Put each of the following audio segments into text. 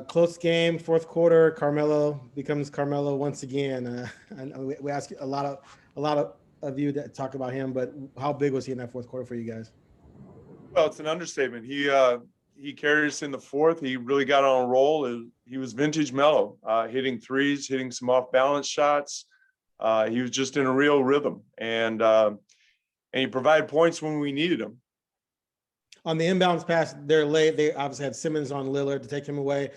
Close game, fourth quarter. Carmelo becomes Carmelo once again. I know we ask a lot of you that talk about him, but how big was he in that fourth quarter for you guys? Well, it's an understatement. He carried us in the fourth. He really got on a roll. He was vintage Melo, hitting threes, hitting some off balance shots. He was just in a real rhythm, and he provided points when we needed him. On the inbounds pass, they're late. They obviously had Simmons on Lillard to take him away.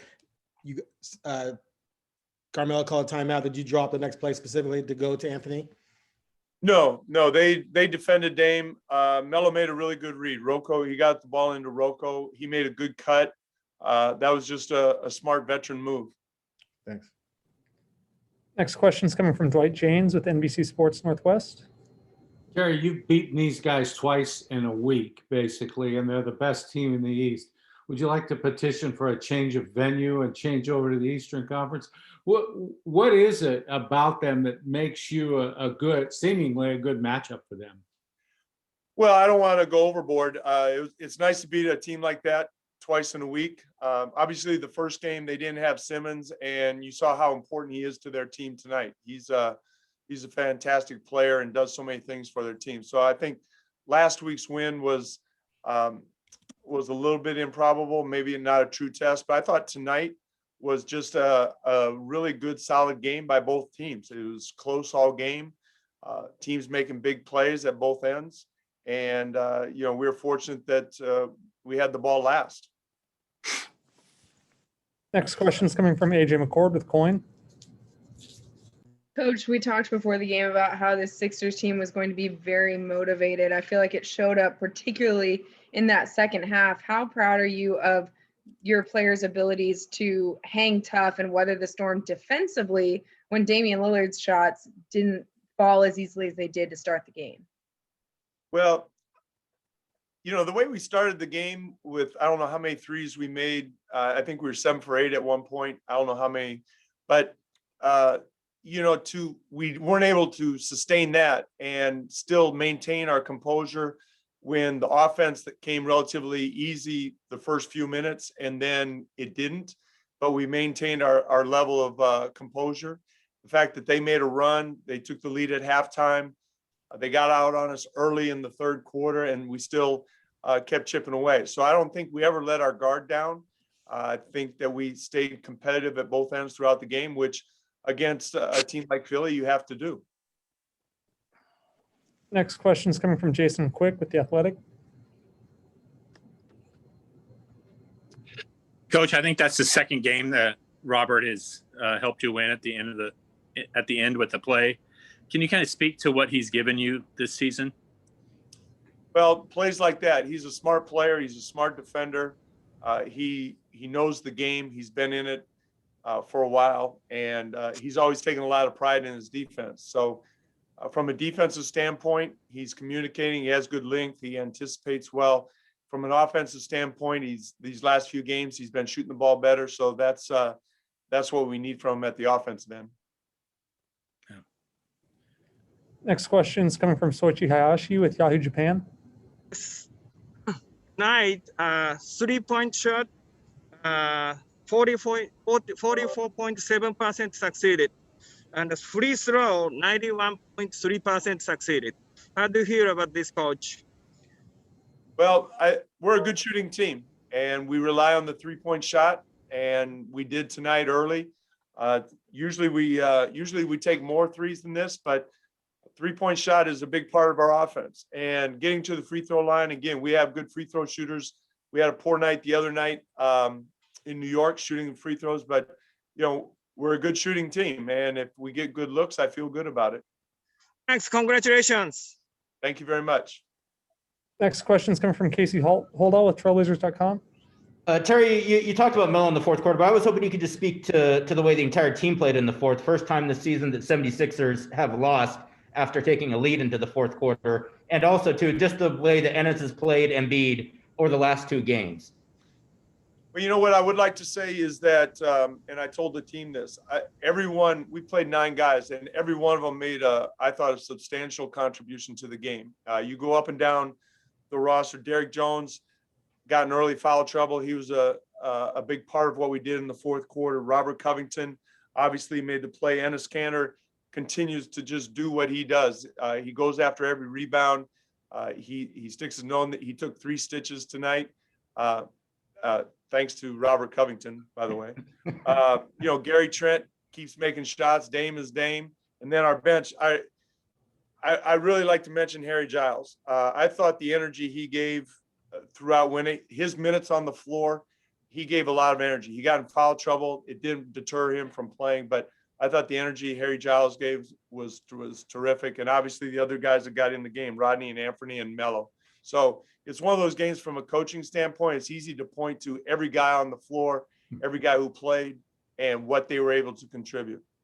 Carmelo called a timeout. Did you drop the next play specifically to go to Anthony? No, they defended Dame. Melo made a really good read. Rocco, he got the ball into Rocco. He made a good cut. That was just a smart veteran move. Thanks. Next question is coming from Dwight James with NBC Sports Northwest. Terry, you've beaten these guys twice in a week, basically, and they're the best team in the East. Would you like to petition for a change of venue and change over to the Eastern Conference? What is it about them that makes you seemingly a good matchup for them? Well, I don't want to go overboard. It's nice to beat a team like that twice in a week. Obviously, the first game they didn't have Simmons, and you saw how important he is to their team tonight. He's a fantastic player and does so many things for their team. So I think last week's win was a little bit improbable, maybe not a true test, but I thought tonight was just a really good, solid game by both teams. It was close all game. Teams making big plays at both ends. And, we were fortunate that we had the ball last. Next question is coming from AJ McCord with Coin. Coach, we talked before the game about how this Sixers team was going to be very motivated. I feel like it showed up particularly in that second half. How proud are you of your players' abilities to hang tough and weather the storm defensively when Damian Lillard's shots didn't fall as easily as they did to start the game? Well, the way we started the game with, I don't know how many threes we made. I think we were 7 for 8 at one point. I don't know how many, but we weren't able to sustain that and still maintain our composure when the offense that came relatively easy the first few minutes, and then it didn't, but we maintained our level of composure. The fact that they made a run, they took the lead at halftime. They got out on us early in the third quarter, and we still kept chipping away. So I don't think we ever let our guard down. I think that we stayed competitive at both ends throughout the game, which against a team like Philly, you have to do. Next question is coming from Jason Quick with The Athletic. Coach, I think that's the second game that Robert has helped you win at the end with the play. Can you kind of speak to what he's given you this season? Well, plays like that. He's a smart player. He's a smart defender. He knows the game. He's been in it for a while, and he's always taken a lot of pride in his defense. So from a defensive standpoint, he's communicating. He has good length. He anticipates well. From an offensive standpoint, these last few games, he's been shooting the ball better. So that's what we need from him at the offensive end. Next question is coming from Soichi Hayashi with Yahoo Japan. Night, 3-point shot, 44.7% succeeded, and the free throw, 91.3% succeeded. How do you hear about this, Coach? Well, we're a good shooting team, and we rely on the 3-point shot, and we did tonight early. Usually we take more threes than this, but 3-point shot is a big part of our offense. And getting to the free throw line, again, we have good free throw shooters. We had a poor night the other night in New York shooting free throws, but we're a good shooting team, and if we get good looks, I feel good about it. Thanks. Congratulations. Thank you very much. Next question is coming from Casey Holdall with Trailblazers.com. Terry, you talked about Melo in the fourth quarter, but I was hoping you could just speak to the way the entire team played in the fourth. First time this season that 76ers have lost after taking a lead into the fourth quarter, and also to just the way that Ennis has played Embiid over the last two games. Well, what I would like to say is that, and I told the team this, we played 9 guys, and every one of them made I thought, a substantial contribution to the game. You go up and down the roster. Derrick Jones got in early foul trouble. He was a a big part of what we did in the fourth quarter. Robert Covington obviously made the play. Ennis Cantor continues to just do what he does. He goes after every rebound. He sticks his nose. He took 3 stitches tonight. Thanks to Robert Covington, by the way. Gary Trent keeps making shots. Dame is Dame. And then our bench, I really like to mention Harry Giles. I thought the energy he gave throughout winning his minutes on the floor, he gave a lot of energy. He got in foul trouble. It didn't deter him from playing, but I thought the energy Harry Giles gave was terrific. And obviously the other guys that got in the game, Rodney and Anthony and Mello. So it's one of those games from a coaching standpoint. It's easy to point to every guy on the floor, every guy who played, and what they were able to contribute.